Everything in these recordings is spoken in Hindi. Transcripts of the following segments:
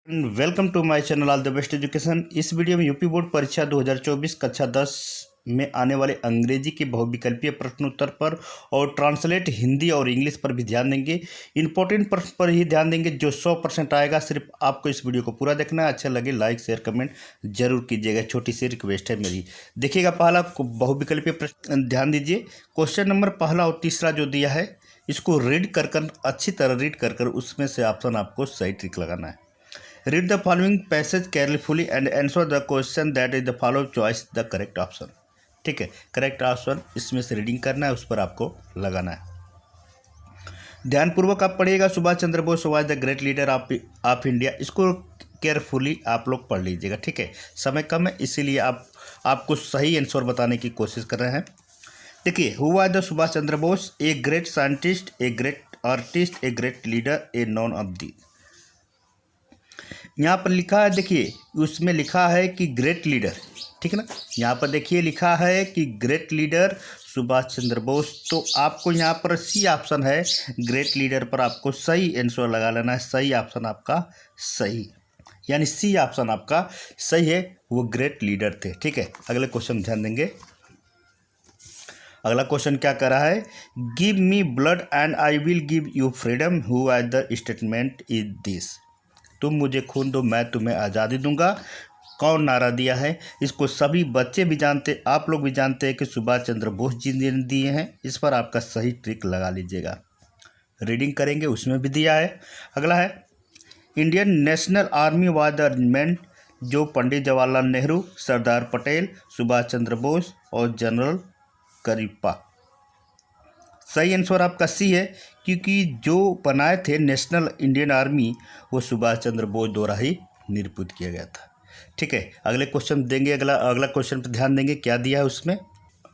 Welcome to my channel all the best education. इस वीडियो में यूपी बोर्ड परीक्षा 2024 कक्षा 10 में आने वाले अंग्रेजी के बहुविकल्पीय प्रश्न उत्तर पर और ट्रांसलेट हिंदी और इंग्लिश पर भी ध्यान देंगे। इंपॉर्टेंट प्रश्न पर ही ध्यान देंगे जो 100% आएगा। सिर्फ आपको इस वीडियो को पूरा देखना है। अच्छा लगे लाइक शेयर कमेंट जरूर कीजिएगा, छोटी सी रिक्वेस्ट है मेरी। देखिएगा पहला बहुविकल्पीय प्रश्न ध्यान दीजिए। क्वेश्चन नंबर पहला और तीसरा जो दिया है इसको रीड कर अच्छी तरह रीड कर उसमें से ऑप्शन आपको सही ट्रिक लगाना है। Read the following passage carefully and answer the question that is the follow choice the correct option। ठीक है, करेक्ट ऑप्शन इसमें से रीडिंग करना है, उस पर आपको लगाना है। ध्यानपूर्वक आप पढ़िएगा। Subhash Chandra Bose was the great leader of India. इसको केयरफुली आप लोग पढ़ लीजिएगा। ठीक है, समय कम है इसीलिए आपको सही आंसर बताने की कोशिश कर रहे हैं। देखिए, who was the Subhash Chandra Bose? A great scientist, a great artist, a great leader, a none of the. यहाँ पर लिखा है, देखिए उसमें लिखा है कि ग्रेट लीडर, ठीक है ना। यहाँ पर देखिए लिखा है कि ग्रेट लीडर सुभाष चंद्र बोस। तो आपको यहाँ पर सी ऑप्शन है ग्रेट लीडर पर आपको सही आंसर लगा लेना है। सही ऑप्शन आपका सही, यानी सी ऑप्शन आपका सही है, वो ग्रेट लीडर थे। ठीक है, अगले क्वेश्चन ध्यान देंगे। अगला क्वेश्चन क्या कर रहा है? Give me blood and I will give you freedom, who has the statement is this. तुम मुझे खून दो मैं तुम्हें आज़ादी दूंगा। कौन नारा दिया है? इसको सभी बच्चे भी जानते, आप लोग भी जानते हैं कि सुभाष चंद्र बोस जी ने दिए हैं। इस पर आपका सही ट्रिक लगा लीजिएगा। रीडिंग करेंगे, उसमें भी दिया है। अगला है, Indian national army was the regiment जो पंडित जवाहरलाल नेहरू, सरदार पटेल, सुभाष चंद्र बोस और जनरल करिप्पा। सही आंसर आपका सी है, क्योंकि जो बनाए थे नेशनल इंडियन आर्मी वो सुभाष चंद्र बोस द्वारा ही निरूपित किया गया था। ठीक है, अगले क्वेश्चन देंगे। अगला क्वेश्चन पर ध्यान देंगे क्या दिया है उसमें।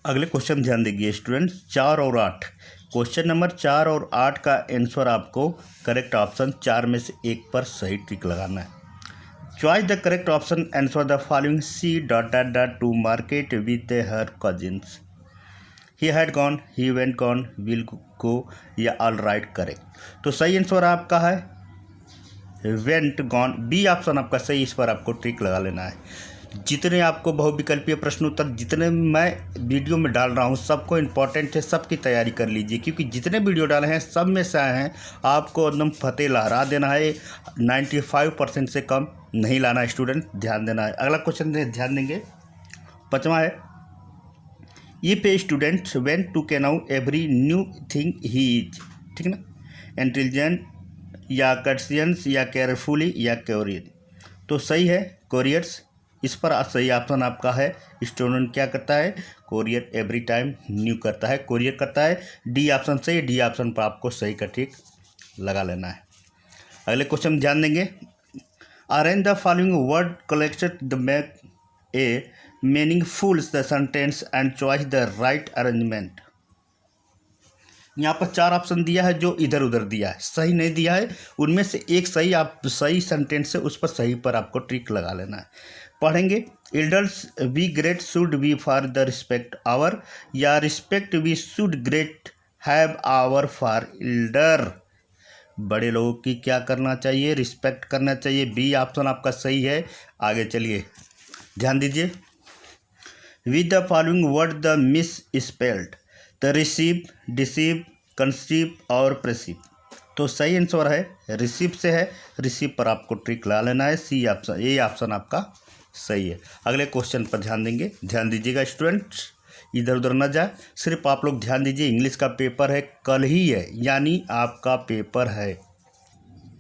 अगले क्वेश्चन ध्यान देंगे स्टूडेंट्स, 4 और 8। क्वेश्चन नंबर 4 और 8 का आंसर आपको करेक्ट ऑप्शन 4 में से एक पर सही ट्रिक लगाना है। Choice the correct option, answer the following, she dot dot dot to market with her cousins. He had gone, he went gone, will go या ऑल राइट करेक्ट। तो सही आंसर आपका है वेंट गॉन, बी ऑप्शन आपका सही। इस पर आपको ट्रिक लगा लेना है। जितने आपको बहुविकल्पीय प्रश्न उत्तर जितने मैं वीडियो में डाल रहा हूँ सबको इम्पॉर्टेंट है, सबकी तैयारी कर लीजिए, क्योंकि जितने वीडियो डाले हैं सब में से आए हैं। आपको एकदम फतेह लहरा देना है, 95% से कम नहीं लाना है स्टूडेंट, ध्यान देना है। अगला क्वेश्चन ध्यान देंगे, 5वां है, if a student went to कैनाउ every new thing he is. ठीक है ना, इंटेलिजेंट या कर्सियंस या केयरफुली या क्यूरियस। तो सही है कोरियर्स। इस पर सही ऑप्शन आपका है, स्टूडेंट क्या करता है? कोरियर एवरी टाइम न्यू करता है, कोरियर करता है। डी ऑप्शन सही, डी ऑप्शन पर आपको सही का ट्रिक लगा लेना है। अगले क्वेश्चन ध्यान देंगे, arrange the following word collected the make a meaningful the sentence and choice the right arrangement. यहाँ पर 4 ऑप्शन दिया है जो इधर उधर दिया है, सही नहीं दिया है। उनमें से एक सही, आप सही सेंटेंस है उस पर सही पर आपको ट्रिक लगा लेना है। पढ़ेंगे, elders we great should be for the respect our, या respect we should great have our for elder. बड़े लोगों की क्या करना चाहिए? रिस्पेक्ट करना चाहिए। बी ऑप्शन आपका सही है। आगे चलिए ध्यान दीजिए, with the following word the miss spelled, the receive, deceive, conceive और प्रेसिव। तो सही आंसर है रिसीव से है, रिसीव पर आपको ट्रिक लगा लेना है। सी ऑप्शन, ये ऑप्शन आपका सही है। अगले क्वेश्चन पर ध्यान देंगे, ध्यान दीजिएगा स्टूडेंट्स, इधर उधर न जाए, सिर्फ आप लोग ध्यान दीजिए। इंग्लिश का पेपर है, कल ही है, यानी आपका पेपर है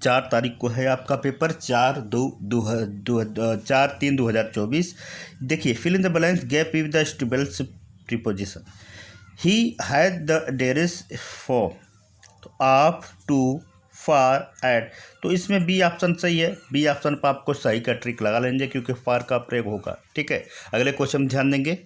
4 तारीख को है आपका पेपर, 4/3/2024। देखिए, fill in the balance gap with the stables preposition. He had the डेरिस for, to of, to, for, at. तो इसमें बी ऑप्शन सही है। बी ऑप्शन पर आपको सही का ट्रिक लगा लेंगे क्योंकि फॉर का प्रयोग होगा। ठीक है, अगले क्वेश्चन ध्यान देंगे,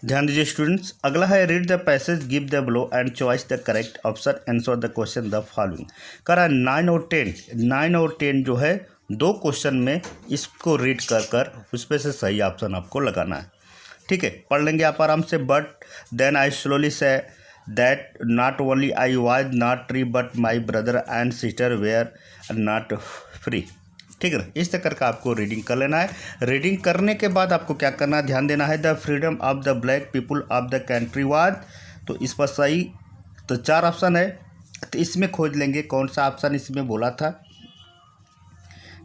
ध्यान दीजिए स्टूडेंट्स। अगला है, read the passage, give the below and choice the correct option, answer the question the following. करा 9 और 10, 9 और 10 जो है 2 क्वेश्चन में इसको रीड कर उस पर से सही ऑप्शन आपको लगाना है। ठीक है, पढ़ लेंगे आप आराम से। But then I slowly say that not only I was not free but my brother and sister were not free. ठीक है ना, इस तरह का आपको रीडिंग कर लेना है। रीडिंग करने के बाद आपको क्या करना है, ध्यान देना है। The freedom of the black people of the country was, तो इस पर सही तो 4 ऑप्शन है, तो इसमें खोज लेंगे कौन सा ऑप्शन इसमें बोला था।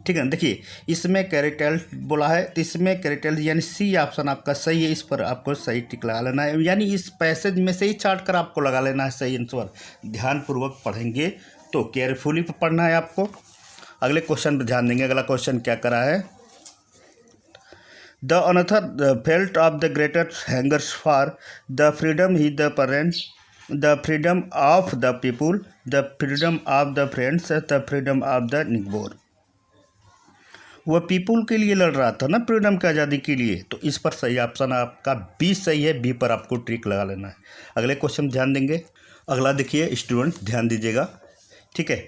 ठीक है ना, देखिए इसमें कैरेटल बोला है, तो इसमें कैरेटल यानी सी ऑप्शन आपका सही है। इस पर आपको सही टिक लगा लेना है, यानी इस पैसेज में से ही छाट कर आपको लगा लेना है सही आंसर। ध्यानपूर्वक पढ़ेंगे तो केयरफुली पढ़ना है आपको। अगले क्वेश्चन पर ध्यान देंगे। अगला क्वेश्चन क्या करा है, the another felt of the greatest hangers for the freedom he the parents, the freedom of the people, the freedom of the friends, the freedom of the neighbour. वह पीपुल के लिए लड़ रहा था ना, फ्रीडम की आज़ादी के लिए, तो इस पर सही ऑप्शन आपका बी सही है। बी पर आपको ट्रिक लगा लेना है। अगले क्वेश्चन ध्यान देंगे। अगला देखिए स्टूडेंट ध्यान दीजिएगा। ठीक है,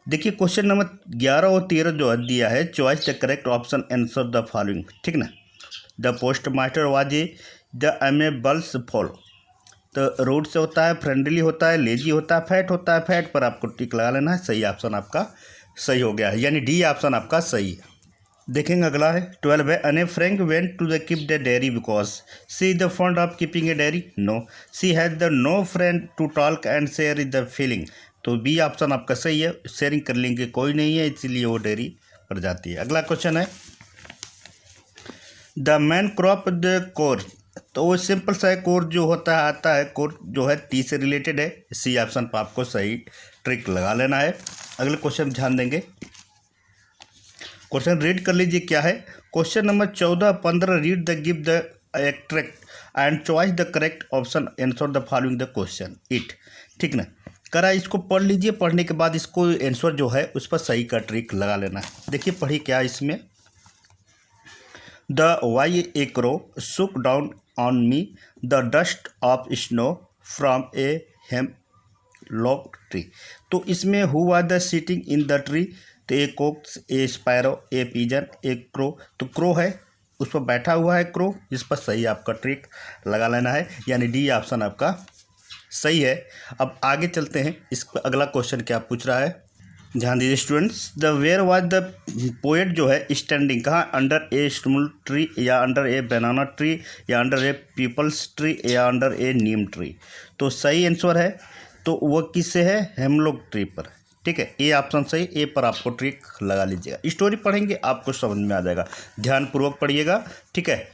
देखिए क्वेश्चन नंबर 11 और 13 जो है दिया है, choice the correct option answer the following. ठीक ना, the post master was the amiables follow, तो रूड से होता है, फ्रेंडली होता है, लेजी होता है, फैट होता है। फैट पर आपको टिक लगा लेना है। सही ऑप्शन आपका सही हो गया है, यानी डी ऑप्शन आपका सही है। देखेंगे अगला है 12 है, Anne Frank went to the keep the diary because she the fond of keeping a diary, no she had the no friend to talk and share the feeling, तो बी ऑप्शन आपका सही है। शेयरिंग कर लेंगे कोई नहीं है, इसलिए वो डेयरी पर जाती है। अगला क्वेश्चन है, the man crop the core, तो वो सिंपल सा है, कोर जो होता है आता है, कोर जो है टी से रिलेटेड है। सी ऑप्शन पर आपको सही ट्रिक लगा लेना है। अगले क्वेश्चन ध्यान देंगे। क्वेश्चन रीड कर लीजिए क्या है। Question number 14-15 read the give the extract and choice the correct option answer the following the question it. ठीक ना, करा इसको पढ़ लीजिए, पढ़ने के बाद इसको आंसर जो है उस पर सही का ट्रिक लगा लेना है। देखिए पढ़िए क्या इसमें, द वाई ए क्रो सुक down on me the dust of snow from a hemlock tree, तो इसमें who was the sitting in the tree, तो ए कोक्स, ए स्पैरो, ए पिजन, ए क्रो, तो क्रो है उस पर बैठा हुआ है क्रो, इस पर सही आपका ट्रिक लगा लेना है, यानी डी ऑप्शन आपका सही है। अब आगे चलते हैं, इस पर अगला क्वेश्चन क्या पूछ रहा है, ध्यान दीजिए students. The where was the poet जो है स्टैंडिंग, कहाँ, अंडर ए स्टिमुल ट्री या अंडर ए बनाना ट्री या अंडर ए पीपल्स ट्री या अंडर ए नीम ट्री, तो सही आंसर है तो वो किससे है, हेमलॉक ट्री पर। ठीक है, ए ऑप्शन सही, ए पर आपको ट्रिक लगा लीजिएगा। स्टोरी पढ़ेंगे आपको समझ में आ जाएगा, ध्यानपूर्वक पढ़िएगा। ठीक है,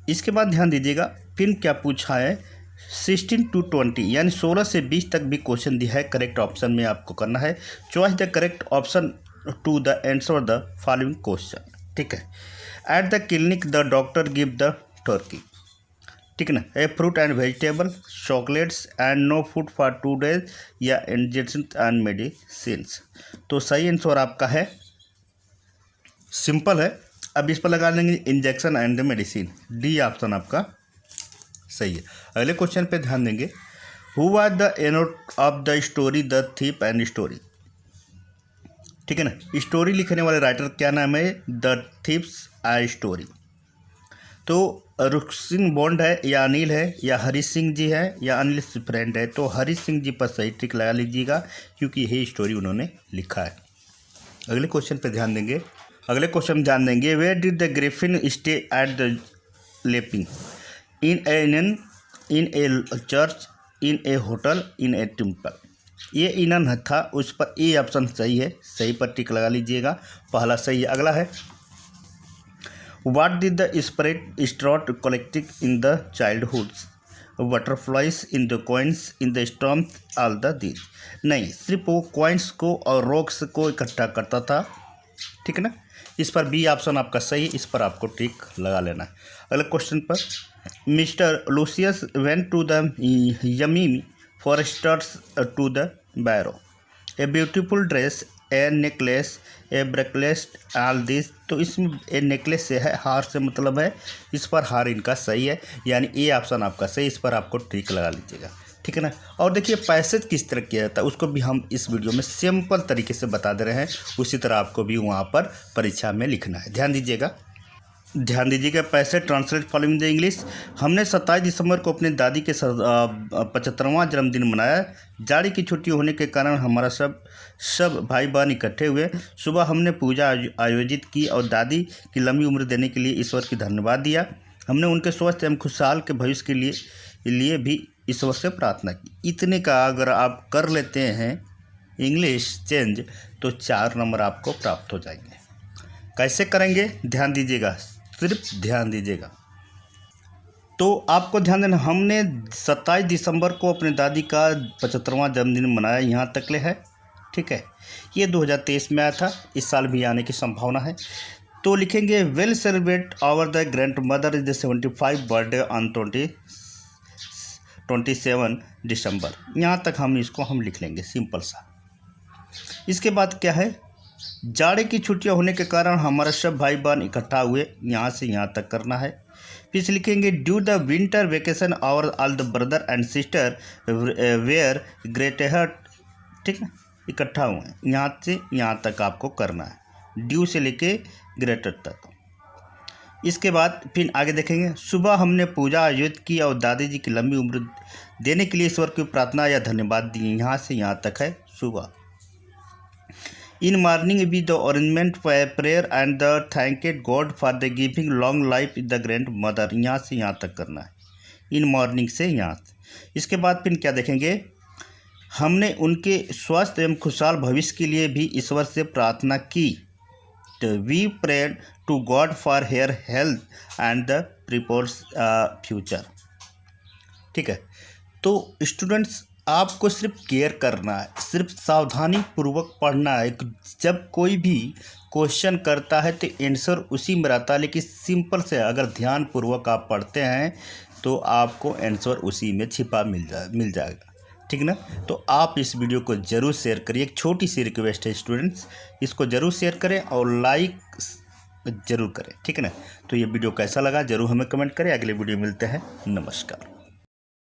इसके बाद ध्यान दीजिएगा फिर क्या पूछा है, 16 to 20 यानी 16 से 20 तक भी क्वेश्चन दिया है। करेक्ट ऑप्शन में आपको करना है, choice the correct option to the answer the following question. ठीक है, at the clinic the doctor give the turkey, ठीक ना, a fruit and vegetable, chocolates and no food for 2 days या इंजेक्शन एंड मेडिसिन्स, तो सही आंसर आपका है, सिंपल है। अब इस पर लगा लेंगे injection and medicine, D option आपका सही है। अगले क्वेश्चन पे ध्यान देंगे, हु वाज द एनोट of the story the thief and story, ठीक है ना, स्टोरी लिखने वाले राइटर क्या नाम है, द थीप्स एंड स्टोरी, तो रुक्सिन बॉन्ड है या अनिल है या हरीश सिंह जी है या अनिल फ्रेंड है, तो हरीश सिंह जी पर सही ट्रिक लगा लीजिएगा क्योंकि यही स्टोरी उन्होंने लिखा है। अगले क्वेश्चन पे ध्यान देंगे। अगले क्वेश्चन ध्यान देंगे, where did the Griffin stay at the leaping, in a church, in a hotel, in a temple, ये इनन था, उस पर ए ऑप्शन सही है, सही पर टिक लगा लीजिएगा, पहला सही है। अगला है, What did the spirit start collecting in the childhood? Butterflies in the coins in the storms, all the these, नहीं सिर्फ वो कॉइन्स को और रॉक्स को इकट्ठा करता था। ठीक है ना, इस पर बी ऑप्शन आपका सही, इस पर आपको टिक लगा लेना है। अगले क्वेश्चन पर, mister Lucius went to the यमी foresters to the barrow, a beautiful dress, a necklace, a bracelet, all this, तो इसमें ए नेकलेस से है, हार से मतलब है, इस पर हार इनका सही है, यानी ए ऑप्शन आपका सही, इस पर आपको ट्रिक लगा लीजिएगा। ठीक है ना, और देखिए पैसेज किस तरह किया जाता है उसको भी हम इस वीडियो में सिंपल तरीके से बता दे रहे हैं, उसी तरह आपको भी वहाँ पर परीक्षा में लिखना है, ध्यान दीजिएगा। ध्यान दीजिएगा, पैसे ट्रांसलेट फॉलोइंग द इंग्लिश। हमने 27 दिसंबर को अपनी दादी के 75वां जन्मदिन मनाया। जाड़ी की छुट्टी होने के कारण हमारा सब भाई बहन इकट्ठे हुए। सुबह हमने पूजा आयोजित की और दादी की लंबी उम्र देने के लिए ईश्वर की धन्यवाद दिया। हमने उनके स्वस्थ एवं खुशहाल के भविष्य के लिए भी ईश्वर से प्रार्थना की। इतने का अगर आप कर लेते हैं इंग्लिश चेंज तो 4 नंबर आपको प्राप्त हो जाएंगे। कैसे करेंगे ध्यान दीजिएगा, सिर्फ ध्यान दीजिएगा। तो आपको ध्यान देना, हमने 27 दिसंबर को अपने दादी का 75वां जन्मदिन मनाया, यहाँ तक ले है, ठीक है। ये 2023 में आया था, इस साल भी आने की संभावना है। तो लिखेंगे well celebrate our the grand mother is the 75 birthday on 27 December. यहाँ तक हम लिख लेंगे, सिंपल सा। इसके बाद क्या है, जाड़े की छुट्टियां होने के कारण हमारा सब भाई बहन इकट्ठा हुए, यहाँ से यहाँ तक करना है। फिर लिखेंगे due the winter vacation our all the brother and sister were greater, ठीक है, इकट्ठा हुए, यहाँ से यहाँ तक आपको करना है, ड्यू से लेके ग्रेटर तक। इसके बाद फिर आगे देखेंगे, सुबह हमने पूजा आयोजित की और दादी जी की लंबी उम्र देने के लिए ईश्वर की प्रार्थना या धन्यवाद दी, यहाँ से यहाँ तक है सुबह। In morning with the arrangement prayer and the thanked God for the giving long life the grand mother, यहाँ से यहाँ तक करना है, इन मॉर्निंग से यहाँ। इसके बाद फिर क्या देखेंगे, हमने उनके स्वस्थ एवं खुशहाल भविष्य के लिए भी ईश्वर से प्रार्थना की। तो we prayed to God for her health and the prosperous future, ठीक है। तो स्टूडेंट्स आपको सिर्फ केयर करना है, सिर्फ सावधानी पूर्वक पढ़ना है। जब कोई भी क्वेश्चन करता है तो आंसर उसी में रहता है, लेकिन सिंपल से अगर ध्यान पूर्वक आप पढ़ते हैं तो आपको आंसर उसी में छिपा मिल जाएगा, ठीक ना। तो आप इस वीडियो को ज़रूर शेयर करिए। एक छोटी सी रिक्वेस्ट है स्टूडेंट्स, इसको ज़रूर शेयर करें और लाइक ज़रूर करें, ठीक है ना। तो ये वीडियो कैसा लगा ज़रूर हमें कमेंट करें। अगले वीडियो मिलते हैं, नमस्कार।